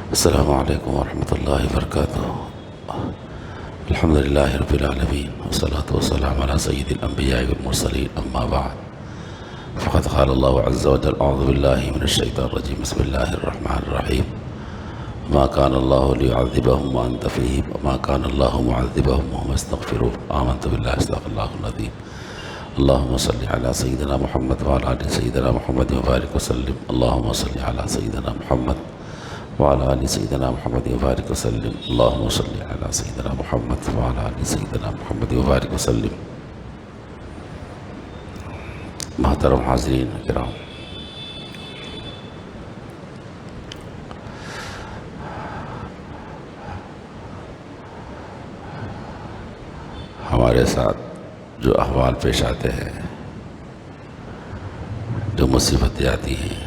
السلام علیکم ورحمۃ اللہ وبرکاتہ۔ الحمد للہ رب العالمین والصلاة والسلام علی سید الانبیاء والمرسلین، اما بعد فقد قال اللہ عز وجل اعوذ باللہ من الشیطان الرجیم، بسم اللہ الرحمن الرحیم۔ ما كان اللہ لیعذبهم وانت فیہم وما كان اللہ معذبهم وهم يستغفرون، آمنت باللہ صدق اللہ العظیم۔ اللہم صلی علی سیدنا محمد وعلی آل سیدنا محمد وبارک وسلم۔ اللہم صلی علی سیدنا محمد وعلى آل سيدنا محمد وبارك وسلم۔ اللهم صل على سيدنا محمد وعلى آل سيدنا محمد وبارك وسلم۔ محترم حاضرین کرام، ہمارے ساتھ جو احوال پیش آتے ہیں، جو مصیبتیں آتی ہیں،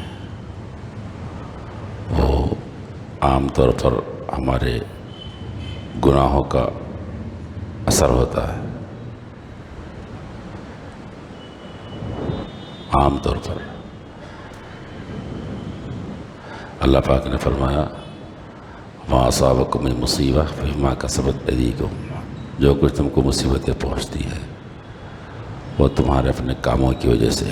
وہ عام طور پر ہمارے گناہوں کا اثر ہوتا ہے۔ عام طور پر اللہ پاک نے فرمایا ما اصابکم من مصیبہ فبما کسبت ایدیکم، جو کچھ تم کو مصیبتیں پہنچتی ہے وہ تمہارے اپنے کاموں کی وجہ سے،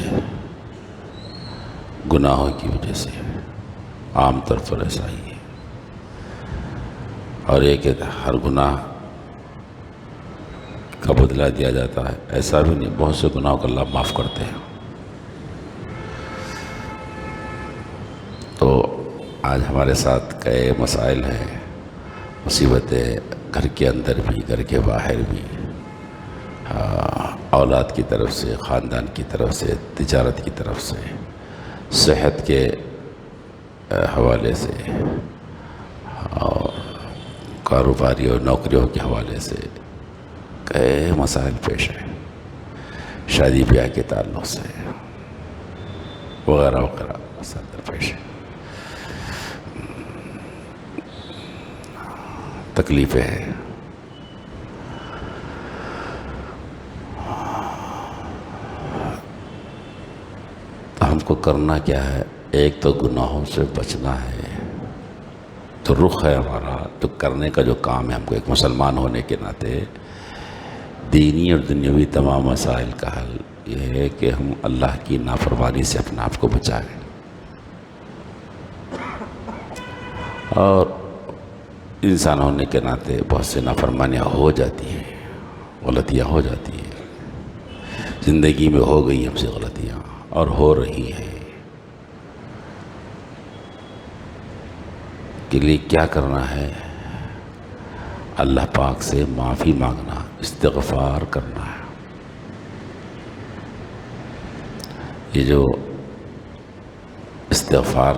گناہوں کی وجہ سے۔ عام طور پر ایسا ہی ہے، اور یہ کہ ہر گناہ کا بدلہ دیا جاتا ہے، ایسا بھی نہیں۔ بہت سے گناہوں کو اللہ معاف کرتے ہیں۔ تو آج ہمارے ساتھ کئی مسائل ہیں، مصیبتیں، گھر کے اندر بھی، گھر کے باہر بھی، اولاد کی طرف سے، خاندان کی طرف سے، تجارت کی طرف سے، صحت کے حوالے سے، اور کاروباری اور نوکریوں کے حوالے سے کئی مسائل پیش ہیں، شادی بیاہ کے تعلق سے وغیرہ وغیرہ مسائل پیش ہیں، تکلیفیں ہیں۔ تو ہم کو کرنا کیا ہے؟ ایک تو گناہوں سے بچنا ہے، تو رخ ہے ہمارا، تو کرنے کا جو کام ہے ہم کو ایک مسلمان ہونے کے ناطے، دینی اور دنیاوی تمام مسائل کا حل یہ ہے کہ ہم اللہ کی نافرمانی سے اپنے آپ کو بچائیں۔ اور انسان ہونے کے ناطے بہت سے نافرمانیاں ہو جاتی ہیں، غلطیاں ہو جاتی ہیں، زندگی میں ہو گئی ہم سے غلطیاں اور ہو رہی ہیں۔ کے لیے کیا کرنا ہے؟ اللہ پاک سے معافی مانگنا، استغفار کرنا ہے۔ یہ جو استغفار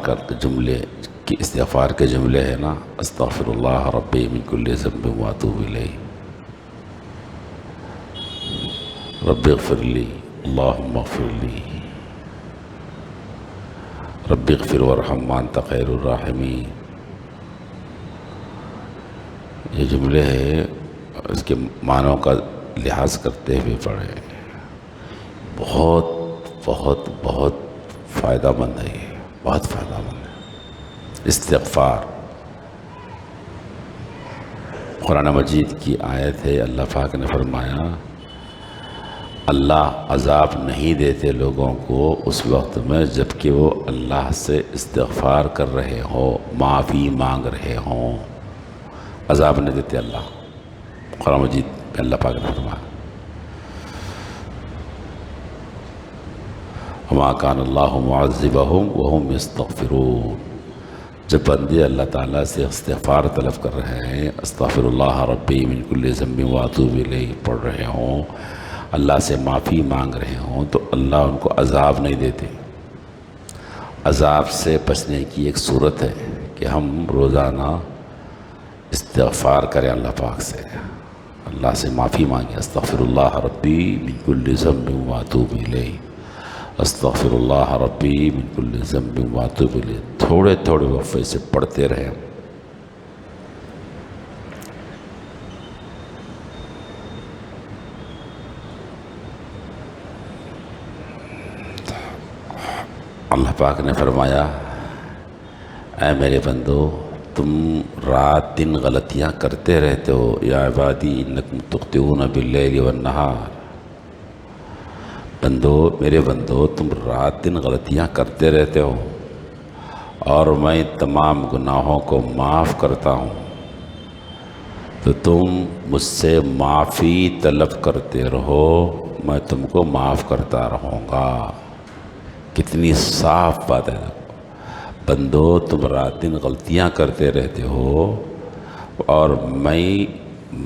کے جملے ہیں نا، استغفر اللہ ربی من کل ذنب واتوب الیہ، رب اغفر لی، اللہم اغفر لی، رب اغفر وارحم وانت خیر الراحمین، یہ جملے ہیں، اس کے معنوں کا لحاظ کرتے ہوئے پڑھیں۔ بہت بہت بہت فائدہ مند ہے، یہ بہت فائدہ مند ہے استغفار۔ قرآن مجید کی آیت ہے، اللہ پاک نے فرمایا اللہ عذاب نہیں دیتے لوگوں کو اس وقت میں جبکہ وہ اللہ سے استغفار کر رہے ہوں، معافی مانگ رہے ہوں۔ عذاب نہیں دیتے اللہ، قرآن مجید میں اللہ پاک نے فرمایا وما كان اللہ معذبهم وهم يستغفرون۔ جب بندے اللہ تعالیٰ سے استغفار طلب کر رہے ہیں، استغفر اللہ ربی من کل ذنب واتوب الیہ پڑھ رہے ہوں، اللہ سے معافی مانگ رہے ہوں، تو اللہ ان کو عذاب نہیں دیتے۔ عذاب سے بچنے کی ایک صورت ہے کہ ہم روزانہ استغفار کریں، اللہ پاک سے، اللہ سے معافی مانگیں۔ استغفر اللہ ربی من کل ذنب واتوب الیہ، استغفر اللہ ربی من کل ذنب واتوب الیہ، تھوڑے تھوڑے وقفے سے پڑھتے رہیں۔ اللہ پاک نے فرمایا اے میرے بندو، تم رات دن غلطیاں کرتے رہتے ہو. یا عبادی انکم تخطئون باللیل والنہار. بندو، میرے بندو، تم رات دن غلطیاں کرتے رہتے ہو اور میں تمام گناہوں کو معاف کرتا ہوں. تو تم مجھ سے معافی طلب کرتے رہو، میں تم کو معاف کرتا رہوں گا. کتنی صاف بات ہے. بندو، تم رات دن غلطیاں کرتے رہتے ہو اور میں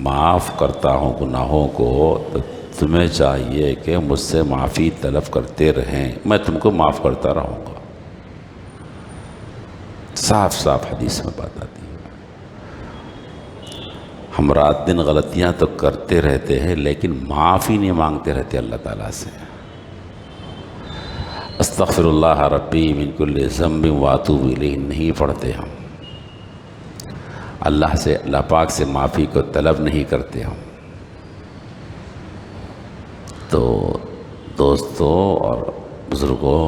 معاف کرتا ہوں گناہوں کو، تو تمہیں چاہیے کہ مجھ سے معافی طلب کرتے رہیں، میں تم کو معاف کرتا رہوں گا. صاف صاف حدیث میں بات آتی ہے. ہم رات دن غلطیاں تو کرتے رہتے ہیں لیکن معافی نہیں مانگتے رہتے اللہ تعالیٰ سے. استغفر اللہ ربی من کل ذنب واتوب الیہ نہیں پڑھتے ہم. اللہ سے، اللہ پاک سے معافی کو طلب نہیں کرتے ہم. تو دوستوں اور بزرگوں،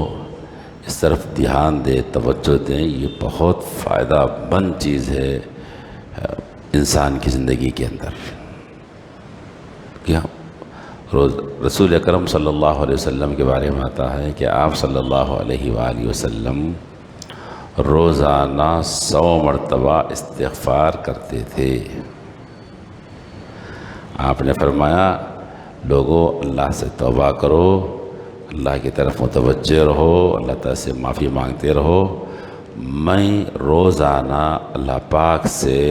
اس طرف دھیان دیں، توجہ دیں. یہ بہت فائدہ مند چیز ہے انسان کی زندگی کے اندر. کیا رسول اکرم صلی اللہ علیہ وسلم کے بارے میں آتا ہے کہ آپ صلی اللہ علیہ وآلہ وسلم روزانہ 100 مرتبہ استغفار کرتے تھے. آپ نے فرمایا، لوگوں اللہ سے توبہ کرو، اللہ کی طرف متوجہ رہو، اللہ تعالیٰ سے معافی مانگتے رہو. میں روزانہ اللہ پاک سے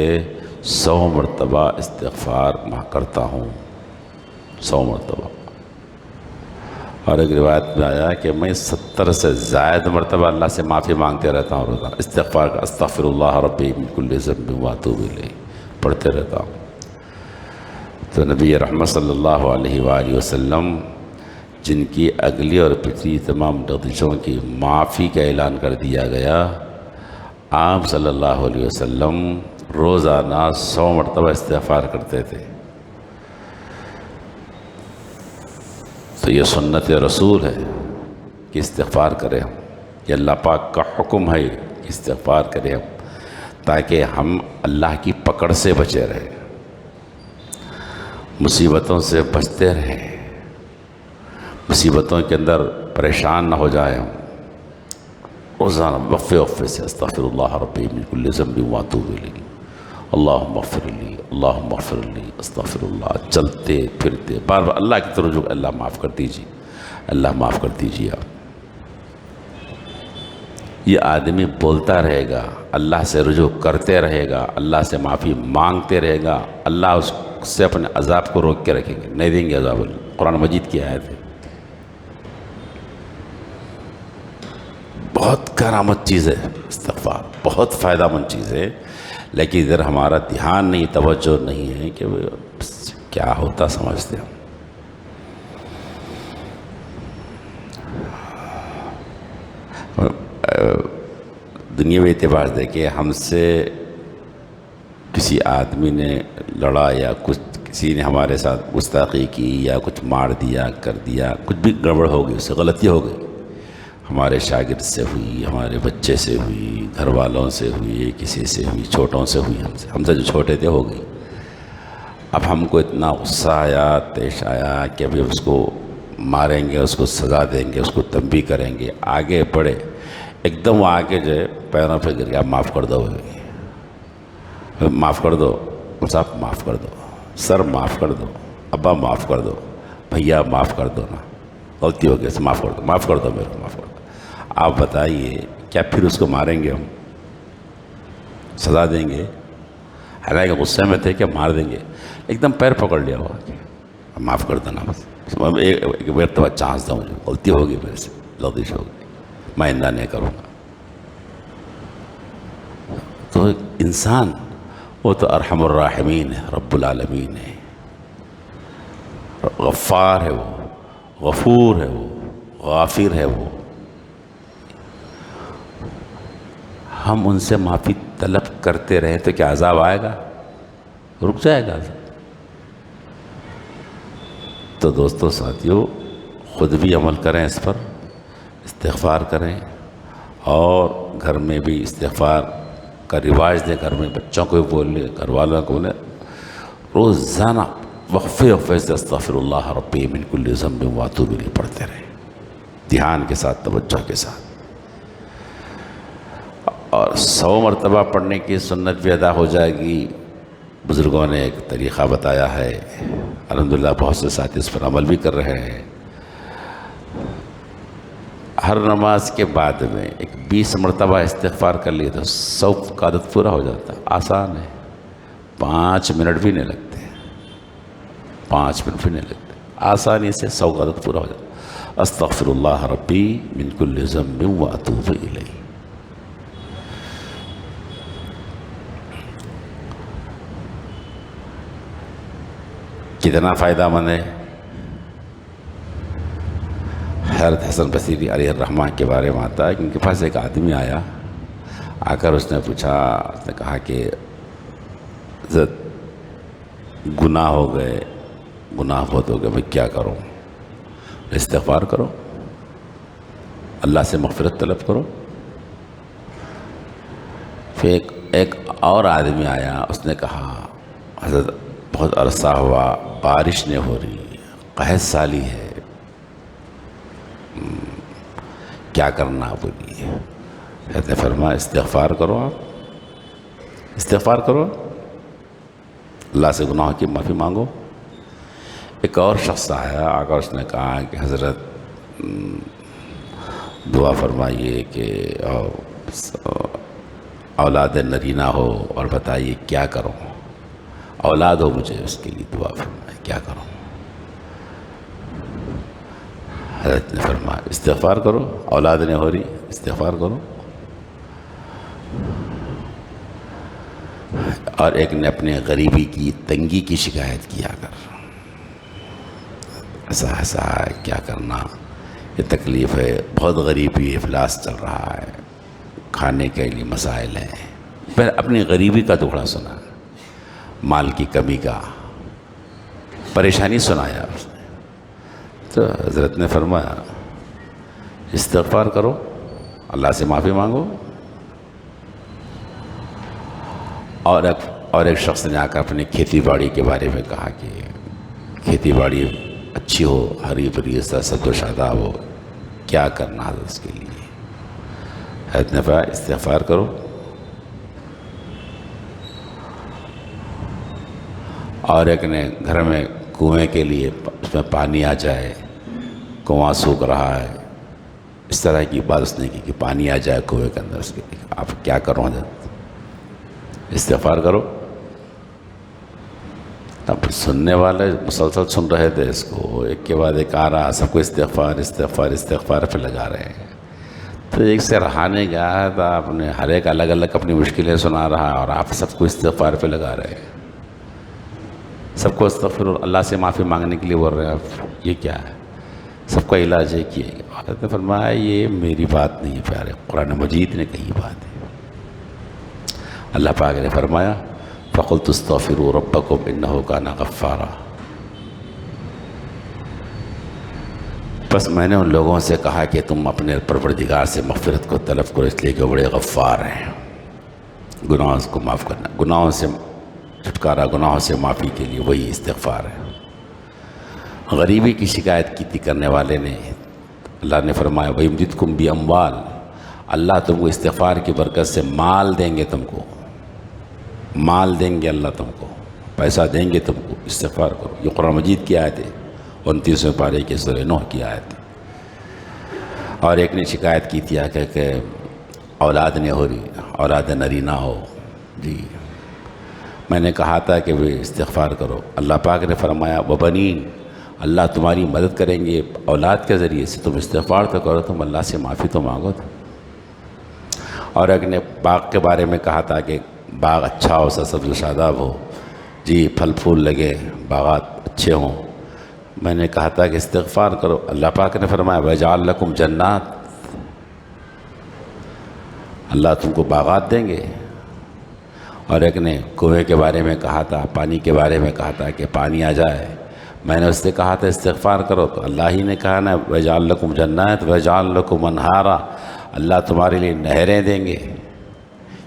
100 مرتبہ استغفار کرتا ہوں. 100 مرتبہ. اور ایک روایت میں آیا کہ میں 70 سے زائد مرتبہ اللہ سے معافی مانگتے رہتا ہوں روزانہ. استغفار کا استغفر اللہ ربی من کل ذنب واتوب الیہ پڑھتے رہتا ہوں. تو نبی رحمت صلی اللہ علیہ وآلہ وسلم، جن کی اگلی اور پچھلی تمام لغزشوں کی معافی کا اعلان کر دیا گیا، آپ صلی اللہ علیہ وسلم روزانہ 100 مرتبہ استغفار کرتے تھے. تو یہ سنت رسول ہے کہ استغفار کریں ہم. یہ اللہ پاک کا حکم ہے کہ استغفار کریں ہم، تاکہ ہم اللہ کی پکڑ سے بچے رہیں، مصیبتوں سے بچتے رہیں، مصیبتوں کے اندر پریشان نہ ہو جائیں ہم. روزانہ وقفے سے استغفر اللہ ربی من کل ذنب واتوب الیہ، اللہم اغفر لی، اللہم اغفر لی، استغفر اللہ. چلتے پھرتے بار بار اللہ کی طرف رجوع، اللہ معاف کر دیجیے، اللہ معاف کر دیجیے. آپ یہ آدمی بولتا رہے گا، اللہ سے رجوع کرتے رہے گا، اللہ سے معافی مانگتے رہے گا، اللہ اس سے اپنے عذاب کو روک کے رکھیں گے، نہیں دیں گے عذاب. قرآن مجید کی آیت ہے. بہت کرامت چیز ہے استغفار، بہت فائدہ مند چیز ہے. لیکن ادھر ہمارا دھیان نہیں، توجہ نہیں ہے کہ کیا ہوتا سمجھتے ہم. دنیاوی اعتبار سے کہ ہم سے کسی آدمی نے لڑا یا کچھ، کسی نے ہمارے ساتھ گستاخی کی یا کچھ مار دیا، کر دیا، کچھ بھی گڑبڑ ہو گئی، اس سے غلطی ہو گئی، ہمارے شاگرد سے ہوئی، ہمارے بچے سے ہوئی، گھر والوں سے ہوئی، کسی سے ہوئی، چھوٹوں سے ہوئی، ہم سے جو چھوٹے تھے ہو گئی. اب ہم کو اتنا غصہ آیا، پیش آیا کہ ابھی اس کو ماریں گے، اس کو سزا دیں گے، اس کو تنبیہ کریں گے. آگے بڑھے، ایک دم وہ آگے جو ہے پیروں پہ گر گیا، معاف کر دو، معاف کر دو صاحب، معاف کر دو سر، معاف کر دو ابا، معاف کر دو بھیا، معاف کر دو نا، غلطی ہو گئی، معاف کر دو، معاف کر دو میرے کو، معاف کر دو. آپ بتائیے کیا پھر اس کو ماریں گے، ہم سزا دیں گے؟ حالانکہ غصے میں تھے کہ مار دیں گے، ایک دم پیر پکڑ لیا ہوا کہ معاف کر دینا، بس ایک مرتبہ چانس دو، مجھے غلطی ہوگی، میرے سے لغزش ہوگی، میں آئندہ نہیں کروں گا. تو انسان وہ تو ارحم الراحمین ہے، رب العالمین ہے، غفار ہے، وہ غفور ہے، وہ غافر ہے. وہ ہم ان سے معافی طلب کرتے رہیں تو کیا عذاب آئے گا؟ رک جائے گا. تو دوستو ساتھیو، خود بھی عمل کریں اس پر، استغفار کریں، اور گھر میں بھی استغفار کا رواج دے، گھر میں بچوں کو بھی بول لے، گھر والوں کو بولے، روزانہ وقفے سے استغفر اللہ ربی من کل ذنب واتوب الیہ پڑھتے رہے، دھیان کے ساتھ، توجہ کے ساتھ، اور 100 مرتبہ پڑھنے کی سنت بھی ادا ہو جائے گی۔ بزرگوں نے ایک طریقہ بتایا ہے، الحمدللہ بہت سے ساتھی اس پر عمل بھی کر رہے ہیں۔ ہر نماز کے بعد میں ایک 20 مرتبہ استغفار کر لیے تو 100 کا عدد پورا ہو جاتا ہے۔ آسان ہے، 5 منٹ بھی نہیں لگتے، 5 منٹ بھی نہیں لگتے، آسانی سے 100 کا عدد پورا ہو جاتا ہے۔ استغفر اللہ ربی من کل ذنب واتوب الیہ۔ کتنا فائدہ مند ہے۔ حضرت حسن بصری علیہ الرحمہ کے بارے میں آتا ہے کہ ان کے پاس ایک آدمی آیا، آ کر اس نے پوچھا، اس نے کہا کہ حضرت گناہ ہو گئے، گناہ بہت ہو گئے، میں کیا کروں؟ استغفار کرو، اللہ سے مغفرت طلب کرو۔ پھر ایک اور آدمی آیا، اس نے کہا حضرت بہت عرصہ ہوا، بارش نہیں ہو رہی، قحط سالی ہے، کیا کرنا بولیے؟ حضرت نے فرمایا استغفار کرو، آپ استغفار کرو، اللہ سے گناہوں کی معافی مانگو۔ ایک اور شخص آیا، آ کر اس نے کہا کہ حضرت دعا فرمائیے کہ اولاد نرینہ ہو، اور بتائیے کیا کروں، اولاد ہو مجھے، اس کے لیے دعا فرمائے، کیا کروں؟ حضرت نے فرمایا استغفار کرو، اولاد نہیں ہو رہی، استغفار کرو۔ اور ایک نے اپنے غریبی کی، تنگی کی شکایت کیا کر، ایسا ہے، کیا کرنا، یہ تکلیف ہے، بہت غریبی، افلاس چل رہا ہے، کھانے کے لیے مسائل ہیں۔ پھر اپنی غریبی کا ٹکڑا سنا، مال کی کمی کا، پریشانی سنایا اس نے۔ تو حضرت نے فرمایا استغفار کرو، اللہ سے معافی مانگو۔ اور ایک شخص نے آ کر اپنی کھیتی باڑی کے بارے میں کہا کہ کھیتی باڑی اچھی ہو، ہری بھری سبز و شاداب ہو، کیا کرنا ہے اس کے لیے؟ حضرت نے فرمایا استغفار کرو۔ اور ایک نے گھر میں کنویں کے لیے، اس میں پانی آ جائے، کنواں سوکھ رہا ہے، اس طرح کی بات اس نے کی کہ پانی آ جائے کنویں کے اندر، اس کے لیے آپ کیا کرو؟ استغفار کرو۔ اب سننے والے مسلسل سن رہے تھے اس کو، ایک کے بعد ایک آ رہا، سب کو استغفار استغفار استغفار پہ لگا رہے ہیں۔ تو ایک سے رہانے گیا تھا، آپ نے ہر ایک الگ الگ اپنی مشکلیں سنا رہا، اور آپ سب کو استغفار پہ لگا رہے ہیں، سب کو استغفر اللہ سے معافی مانگنے کے لیے بول رہے ہیں آپ، یہ کیا ہے؟ سب کا علاج ہے کہ حضرت نے فرمایا یہ میری بات نہیں ہے پیارے، قرآن مجید نے کہی بات ہے۔ اللہ پاک نے فرمایا فَقُلْتُ اسْتَغْفِرُوا رَبَّكُمْ إِنَّهُ كَانَ غَفَّارًا۔ بس میں نے ان لوگوں سے کہا کہ تم اپنے پروردگار سے مغفرت کو طلب کرو، اس لیے کہ وہ بڑے غفار ہیں، گناہوں کو معاف کرنا، گناہوں سے چھٹکارا، گناہوں سے معافی کے لیے وہی استغفار ہے۔ غریبی کی شکایت کی تھی کرنے والے نے، اللہ نے فرمایا وَيُمْدِدْكُمْ بِأَمْوَالٍ، اللہ تم کو استغفار کی برکت سے مال دیں گے، تم کو مال دیں گے، اللہ تم کو پیسہ دیں گے، تم کو استغفار کرو۔ یہ قرآن مجید کی آیت ہے، 29ویں پارے کی سورہ نوح کی آیت ہے۔ اور ایک نے شکایت کی تھی کہ اولاد نہیں ہو رہی، اولاد نرینہ ہو، جی میں نے کہا تھا کہ وہ استغفار کرو، اللہ پاک نے فرمایا وَبَنِينَ، اللہ تمہاری مدد کریں گے اولاد کے ذریعے سے، تم استغفار تو کرو، تم اللہ سے معافی تو مانگو۔ اور ایک نے باغ کے بارے میں کہا تھا کہ باغ اچھا ہو، سبز و شاداب ہو، جی پھل پھول لگے، باغات اچھے ہوں، میں نے کہا تھا کہ استغفار کرو، اللہ پاک نے فرمایا وَيَجْعَلْ لَكُمْ جَنَّاتٍ، اللہ تم کو باغات دیں گے۔ اور ایک نے کنویں کے بارے میں کہا تھا، پانی کے بارے میں کہا تھا کہ پانی آ جائے، میں نے اس سے کہا تھا استغفار کرو، تو اللہ ہی نے کہا نا وَيَجْعَلْ لَكُمْ جَنَّاتٍ وَيَجْعَلْ لَكُمْ أَنْهَارًا، اللہ تمہارے لیے نہریں دیں گے۔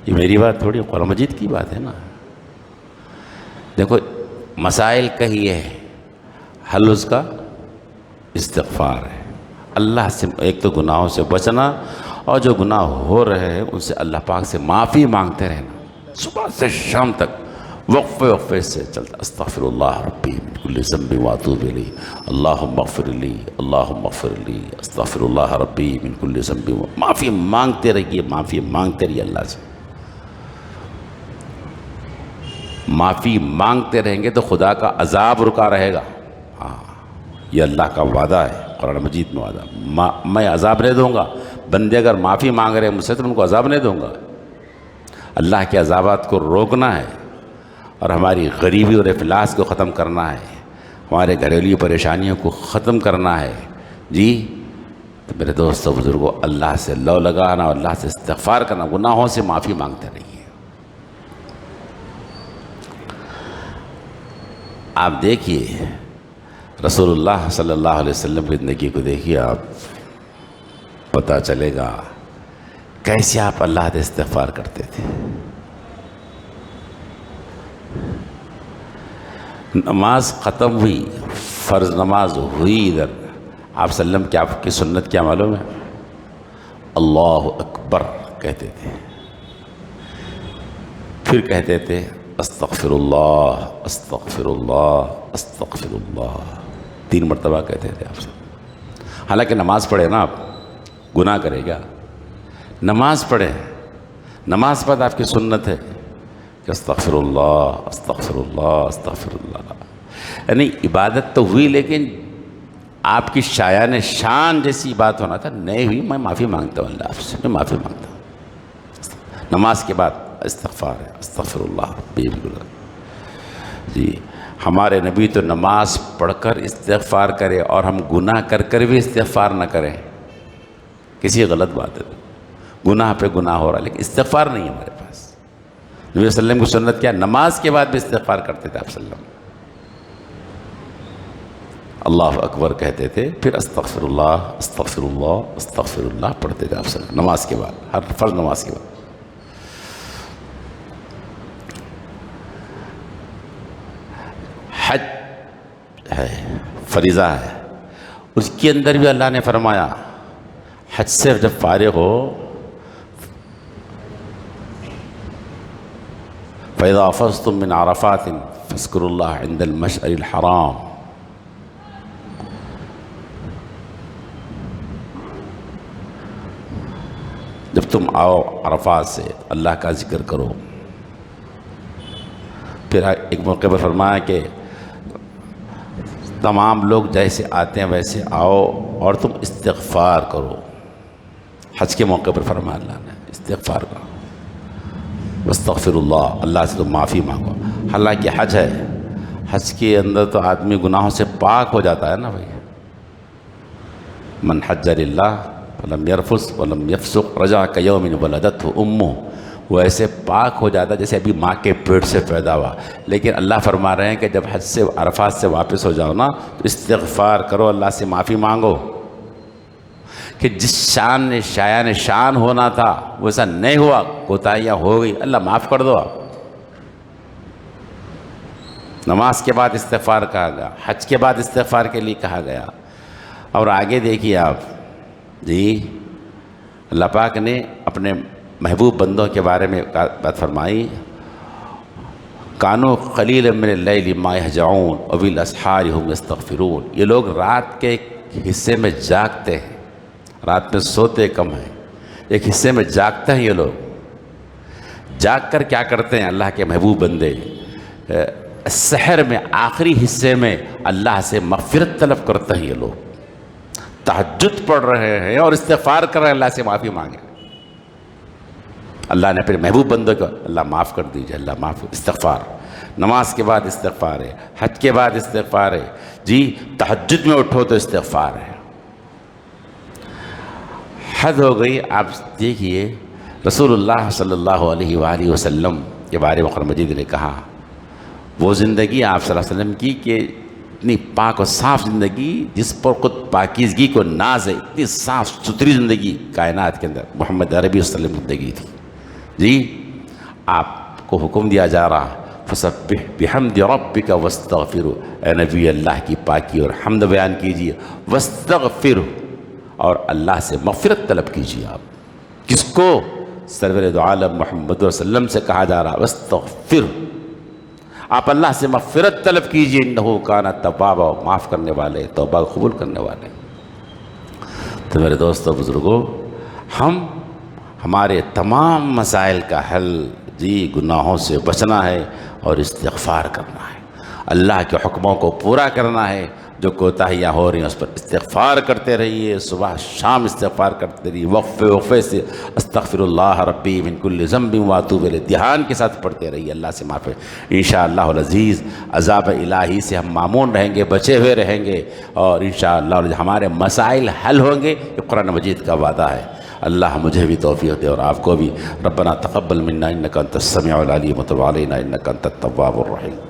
یہ میری بات تھوڑی، قرآن مجید کی بات ہے نا. دیکھو مسائل کا ہی ہے، حل اس کا استغفار ہے. اللہ سے ایک تو گناہوں سے بچنا، اور جو گناہ ہو رہے ہیں ان سے اللہ پاک سے معافی مانگتے رہنا، صبح سے شام تک وقفے سے چلتا. استغفر اللہ ربی من کل ذنب واتوب الیہ، اللہم اغفر لی، اللہم اغفر لی، استغفر اللہ ربی من کل ذنب. معافی مانگتے رہیے، معافی مانگتے رہیے اللہ سے. معافی مانگتے رہیں گے تو خدا کا عذاب رکا رہے گا. ہاں یہ اللہ کا وعدہ ہے، قرآن مجید میں وعدہ. میں عذاب نہیں دوں گا. بندے اگر معافی مانگ رہے ہیں مجھ سے تو ان کو عذاب نہیں دوں گا. اللہ کے عذابات کو روکنا ہے، اور ہماری غریبی اور افلاس کو ختم کرنا ہے، ہمارے گھریلو پریشانیوں کو ختم کرنا ہے. جی تو میرے دوستو بزرگوں، اللہ سے لو لگانا اور اللہ سے استغفار کرنا، گناہوں سے معافی مانگتے رہیے. آپ دیکھیے رسول اللہ صلی اللہ علیہ وسلم کی زندگی کو دیکھیے، آپ پتہ چلے گا کیسے آپ اللہ سے استغفار کرتے تھے. نماز ختم ہوئی، فرض نماز ہوئی، ادھر آپ صلی اللہ علیہ وسلم کی آپ کی سنت کیا معلوم ہے؟ اللہ اکبر کہتے تھے، پھر کہتے تھے استغفر اللہ استغفر اللہ استغفر اللہ. 3 مرتبہ کہتے تھے آپ سے. حالانکہ نماز پڑھے نا، آپ گناہ کرے گا. نماز پڑھے، نماز پڑھ آپ کی سنت ہے کہ استغفر اللہ استغفر اللہ استغفر اللہ. یعنی عبادت تو ہوئی، لیکن آپ کی شایان شان جیسی بات ہونا تھا نہیں ہوئی. میں معافی مانگتا ہوں اللہ آپ سے، میں معافی مانگتا ہوں. نماز کے بعد استغفار ہے، استغفر اللہ ربی. جی ہمارے نبی تو نماز پڑھ کر استغفار کرے، اور ہم گناہ کر کر بھی استغفار نہ کریں. کسی غلط بات ہے، گناہ پہ گناہ ہو رہا ہے لیکن استغفار نہیں ہے ہمارے پاس. نبی صلی اللہ علیہ وسلم کی سنت کیا؟ نماز کے بعد بھی استغفار کرتے تھے آپ صلی اللہ علیہ وسلم. اللہ اکبر کہتے تھے، پھر استغفر اللہ استغفر اللہ استغفر اللہ پڑھتے تھے آپ صلی اللہ علیہ وسلم نماز کے بعد، ہر فرض نماز کے بعد. حج ہے، فریضہ ہے، اس کے اندر بھی اللہ نے فرمایا حج سے جب فارغ ہو فَإِذَا أَفَضْتُم مِّنْ عَرَفَاتٍ فَاذْكُرُوا اللَّهَ عِندَ الْمَشْعَرِ الْحَرَامِ. جب تم آؤ عرفات سے اللہ کا ذکر کرو. پھر ایک موقع پر فرمایا کہ تمام لوگ جیسے آتے ہیں ویسے آؤ اور تم استغفار کرو. حج کے موقع پر فرمایا اللہ نے استغفار کرو، استغفر اللہ، اللہ سے تم معافی مانگو. حالانکہ حج ہے، حج کے اندر تو آدمی گناہوں سے پاک ہو جاتا ہے نا بھائی. من حج للہ فلم یرفث ولم یفسق رجع کیوم ولدتہ امہ. وہ ایسے پاک ہو جاتا ہے جیسے ابھی ماں کے پیٹ سے پیدا ہوا. لیکن اللہ فرما رہے ہیں کہ جب حج سے عرفات سے واپس ہو جاؤ نا تو استغفار کرو، اللہ سے معافی مانگو. کہ جس شایان شان ہونا تھا ویسا نہیں ہوا، کوتاہیاں ہو گئی، اللہ معاف کر دو. آپ نماز کے بعد استغفار کہا گیا، حج کے بعد استغفار کے لیے کہا گیا. اور آگے دیکھیے آپ، جی اللہ پاک نے اپنے محبوب بندوں کے بارے میں بات فرمائی، کانوا قلیلا من اللیل ما یہجعون وبالاسحار ھم یستغفرون. یہ لوگ رات کے ایک حصے میں جاگتے ہیں، رات میں سوتے کم ہیں، ایک حصے میں جاگتے ہیں. یہ لوگ جاگ کر کیا کرتے ہیں؟ اللہ کے محبوب بندے سحر میں آخری حصے میں اللہ سے مغفرت طلب کرتے ہیں. یہ لوگ تہجد پڑھ رہے ہیں اور استغفار کر رہے ہیں، اللہ سے معافی مانگیں. اللہ نے پھر محبوب بندوں کو اللہ معاف کر دیجئے، اللہ معاف. استغفار نماز کے بعد استغفار ہے، حج کے بعد استغفار ہے. جی تہجد میں اٹھو تو استغفار ہے. حد ہو گئی. آپ دیکھیے رسول اللہ صلی اللہ علیہ وآلہ وسلم کے بارے میں قرآن مجید نے کہا، وہ زندگی آپ صلی اللہ علیہ وسلم کی کہ اتنی پاک و صاف زندگی جس پر خود پاکیزگی کو ناز ہے، اتنی صاف ستھری زندگی کائنات کے اندر محمد عربی صلی اللہ علیہ وسلم کی زندگی تھی. جی آپ کو حکم دیا جا رہا فسبح بحمد ربک واستغفرہ، اے نبی اللہ کی پاکی اور حمد بیان کیجیے، واستغفرہ، اور اللہ سے مغفرت طلب کیجیے۔ آپ کس کو؟ سرور دو عالم محمد صلی اللہ علیہ وسلم سے کہا جا رہا واستغفرہ، آپ اللہ سے مغفرت طلب کیجیے، انہ کان توابا، معاف کرنے والے، توبہ قبول کرنے والے۔ تو میرے دوستو بزرگوں، ہمارے تمام مسائل کا حل گناہوں سے بچنا ہے اور استغفار کرنا ہے، اللہ کے حکموں کو پورا کرنا ہے، جو کوتاہیاں ہو رہی ہیں اس پر استغفار کرتے رہیے، صبح شام استغفار کرتے رہیے، وقفے سے استغفر اللہ ربی من کل ذنب واتوب الیہ، دھیان کے ساتھ پڑھتے رہیے، اللہ سے معافی۔ انشاءاللہ العزیز عذاب الہی سے ہم معمون رہیں گے، بچے ہوئے رہیں گے، اور انشاءاللہ ہمارے مسائل حل ہوں گے، یہ قرآن مجید کا وعدہ ہے۔ اللہ مجھے بھی توفیق دے اور آپ کو بھی۔ ربنا تقبل منا انک انت السمیع العلیم وتب علینا انک انت التواب الرحیم۔